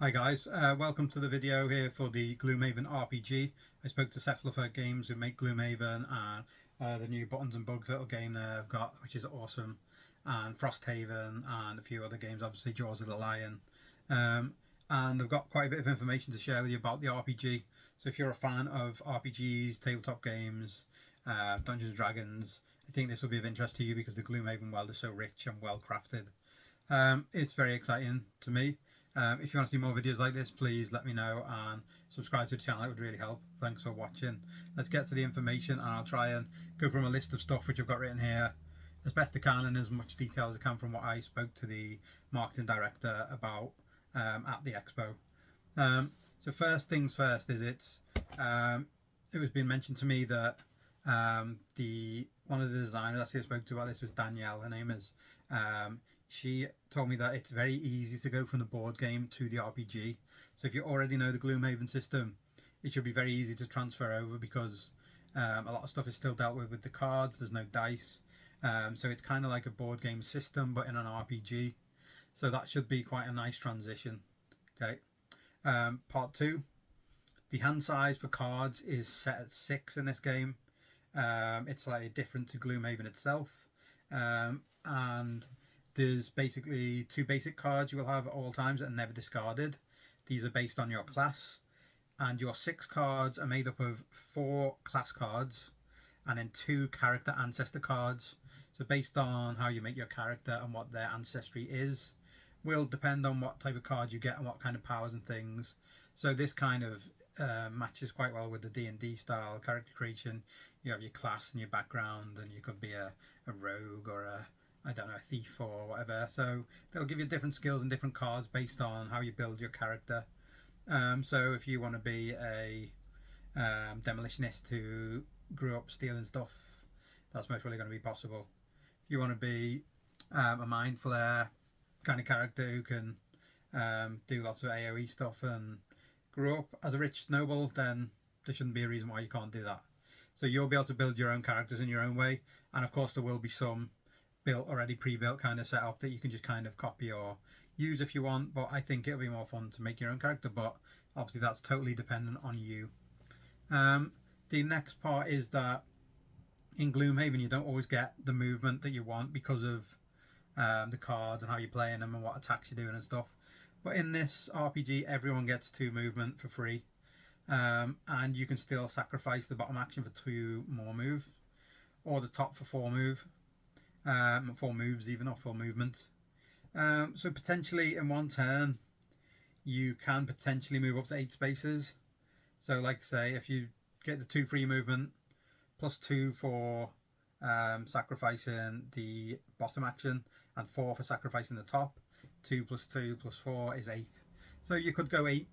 Hi guys, welcome to the video here for the Gloomhaven RPG. I spoke to Boardgames who make Gloomhaven and the new Buttons and Bugs little game they've got, which is awesome, and Frosthaven and a few other games, obviously Jaws of the Lion. And they've got quite a bit of information to share with you about the RPG. So if you're a fan of RPGs, tabletop games, Dungeons and Dragons, I think this will be of interest to you because the Gloomhaven world is so rich and well crafted. It's very exciting to me. If you want to see more videos like this, please let me know and subscribe to the channel. It would really help. Thanks for watching. Let's get to the information, and I'll try and go from a list of stuff which I've got written here as best I can and as much detail as I can from what I spoke to the marketing director about at the expo. So first things first is it was being mentioned to me that one of the designers I spoke to about this was Danielle. Her name is. She told me that it's very easy to go from the board game to the RPG. So if you already know the Gloomhaven system, it should be very easy to transfer over because a lot of stuff is still dealt with the cards. There's no dice. So it's kind of like a board game system, but in an RPG. So that should be quite a nice transition. Okay. Part 2. The hand size for cards is set at 6 in this game. It's slightly different to Gloomhaven itself. And there's basically 2 basic cards you will have at all times that are never discarded. These are based on your class, and your 6 cards are made up of 4 class cards and then 2 character ancestor cards. So based on how you make your character and what their ancestry is will depend on what type of cards you get and what kind of powers and things. So this kind of matches quite well with the D&D style character creation. You have your class and your background, and you could be a rogue or a thief or whatever. So they'll give you different skills and different cards based on how you build your character. So if you want to be a demolitionist who grew up stealing stuff, that's most probably going to be possible. If you want to be a mind flayer kind of character who can do lots of AoE stuff and grew up as a rich noble, then there shouldn't be a reason why you can't do that. So you'll be able to build your own characters in your own way, and of course there will be some already pre-built kind of setup that you can just kind of copy or use if you want, but I think it'll be more fun to make your own character, but obviously that's totally dependent on you. The next part is that in Gloomhaven you don't always get the movement that you want because of the cards and how you're playing them and what attacks you're doing and stuff, but in this RPG everyone gets 2 movement for free, and you can still sacrifice the bottom action for 2 more move, or the top for 4 move. 4 moves even, or 4 movements. So potentially in one turn you can potentially move up to 8 spaces. So like say if you get the 2 free movement plus 2 for sacrificing the bottom action and 4 for sacrificing the top, 2 plus 2 plus 4 is 8. So you could go 8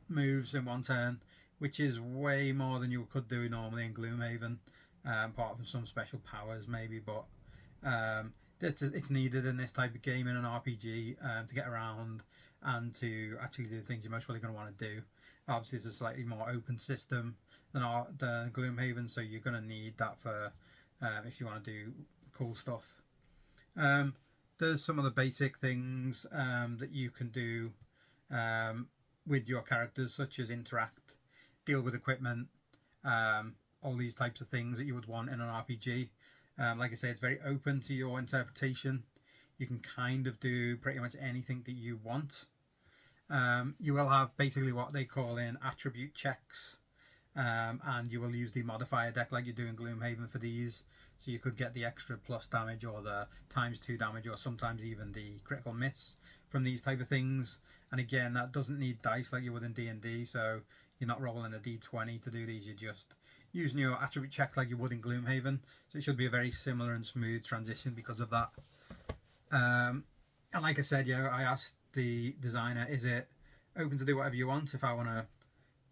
moves in one turn, which is way more than you could do normally in Gloomhaven, apart from some special powers maybe, but it's needed in this type of game in an RPG to get around and to actually do the things you're most probably going to want to do. Obviously it's a slightly more open system than Gloomhaven, so you're going to need that for if you want to do cool stuff. There's some of the basic things that you can do with your characters, such as interact, deal with equipment, all these types of things that you would want in an RPG. Like I say, it's very open to your interpretation. You can kind of do pretty much anything that you want. You will have basically what they call in attribute checks, and you will use the modifier deck like you do in Gloomhaven for these. So you could get the extra plus damage or the ×2 damage, or sometimes even the critical miss from these type of things. And again, that doesn't need dice like you would in D&D, so you're not rolling a d20 to do these, you're just using your attribute check like you would in Gloomhaven. So it should be a very similar and smooth transition because of that. And like I said, yeah, I asked the designer, is it open to do whatever you want? If I want to,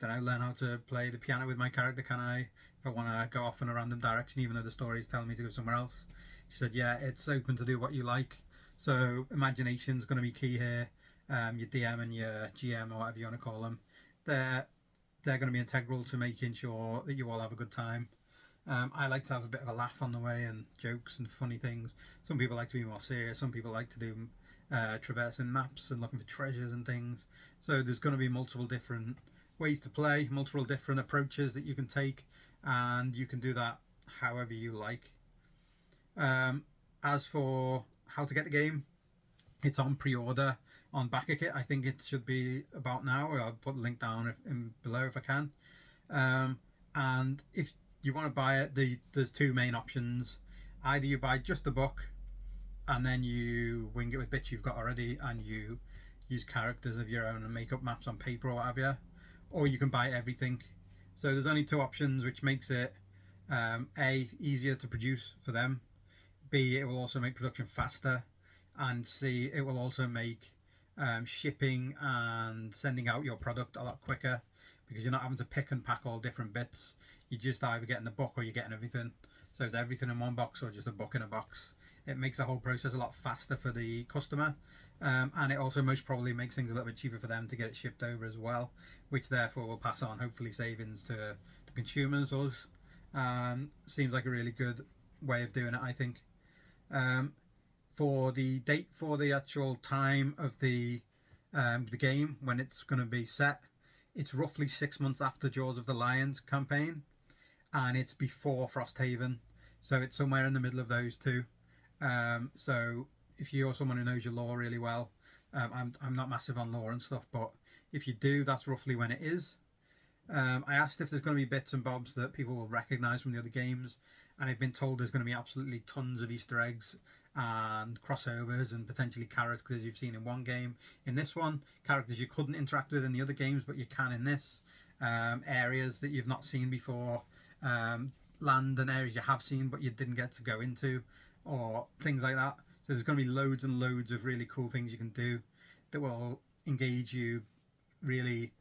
learn how to play the piano with my character, can I? If I want to go off in a random direction, even though the story is telling me to go somewhere else. She said, yeah, it's open to do what you like. So imagination's going to be key here. Your DM and your GM, or whatever you want to call them, they're going to be integral to making sure that you all have a good time. I like to have a bit of a laugh on the way and jokes and funny things. Some people like to be more serious. Some people like to do traversing maps and looking for treasures and things. So there's going to be multiple different ways to play, multiple different approaches that you can take, and you can do that however you like. As for how to get the game, it's on pre-order on BackerKit. I think it should be about now. I'll put the link down below if I can. And if you want to buy it, there's two main options. Either you buy just the book and then you wing it with bits you've got already and you use characters of your own and make up maps on paper or what have you, or you can buy everything. So there's only two options, which makes it A, easier to produce for them, B, it will also make production faster, and C, it will also make shipping and sending out your product a lot quicker, because you're not having to pick and pack all different bits. You're just either getting the book or you're getting everything. So it's everything in one box or just a book in a box. It makes the whole process a lot faster for the customer, and it also most probably makes things a little bit cheaper for them to get it shipped over as well, which therefore will pass on hopefully savings to consumers, us. Seems like a really good way of doing it, I think. For the date for the actual time of the game, when it's going to be set, it's roughly 6 months after Jaws of the Lions campaign, and it's before Frosthaven, so it's somewhere in the middle of those two. So if you're someone who knows your lore really well, I'm not massive on lore and stuff, but if you do, that's roughly when it is. I asked if there's going to be bits and bobs that people will recognise from the other games, and I've been told there's going to be absolutely tons of Easter eggs and crossovers and potentially characters you've seen in one game in this one, characters you couldn't interact with in the other games but you can in this, areas that you've not seen before, land and areas you have seen but you didn't get to go into, or things like that. So there's going to be loads and loads of really cool things you can do that will engage you, really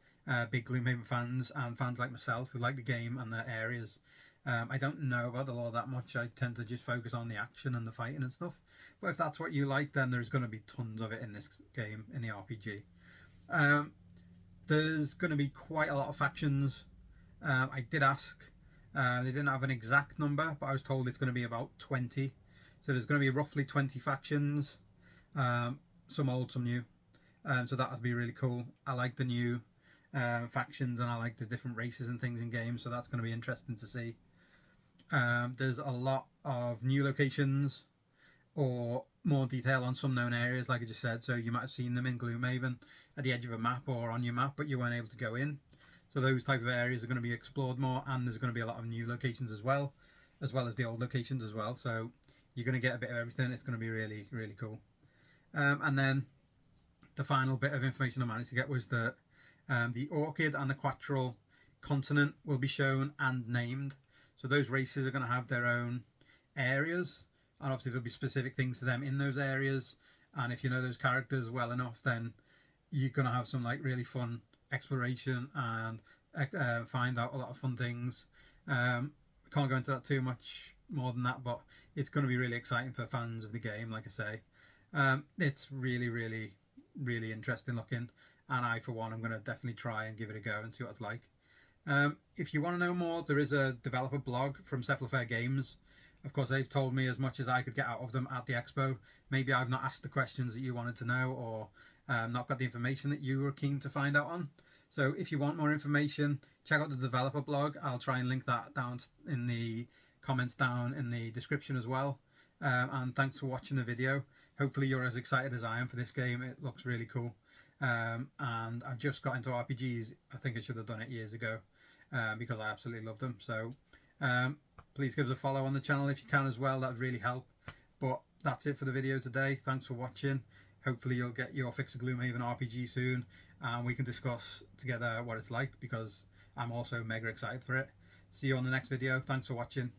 big Gloomhaven fans and fans like myself who like the game and the areas. I don't know about the lore that much. I tend to just focus on the action and the fighting and stuff. But if that's what you like, then there's going to be tons of it in this game, in the RPG. There's going to be quite a lot of factions. I did ask. They didn't have an exact number, but I was told it's going to be about 20. So there's going to be roughly 20 factions. Some old, some new. So that would be really cool. I like the new factions, and I like the different races and things in games, so that's going to be interesting to see. There's a lot of new locations or more detail on some known areas, like I just said. So you might have seen them in Gloomhaven at the edge of a map or on your map, but you weren't able to go in. So those type of areas are going to be explored more, and there's going to be a lot of new locations as well as the old locations as well. So you're going to get a bit of everything. It's going to be really, really cool. And then the final bit of information I managed to get was that the Orchid and the Quattral continent will be shown and named. So those races are going to have their own areas, and obviously there'll be specific things to them in those areas. And if you know those characters well enough, then you're going to have some like really fun exploration and find out a lot of fun things. Can't go into that too much more than that, but it's going to be really exciting for fans of the game, like I say. It's really, really, really interesting looking, and I, for one, I'm going to definitely try and give it a go and see what it's like. If you want to know more, there is a developer blog from Cephalofair Games. Of course, they've told me as much as I could get out of them at the expo. Maybe I've not asked the questions that you wanted to know, or not got the information that you were keen to find out on. So if you want more information, check out the developer blog. I'll try and link that down in the comments down in the description as well. And thanks for watching the video. Hopefully you're as excited as I am for this game. It looks really cool. And I've just got into RPGs. I think I should have done it years ago because I absolutely love them. So please give us a follow on the channel if you can as well. That would really help. But that's it for the video today. Thanks for watching. Hopefully you'll get your fix of Gloomhaven RPG soon, and we can discuss together what it's like, because I'm also mega excited for it. See you on the next video. Thanks for watching.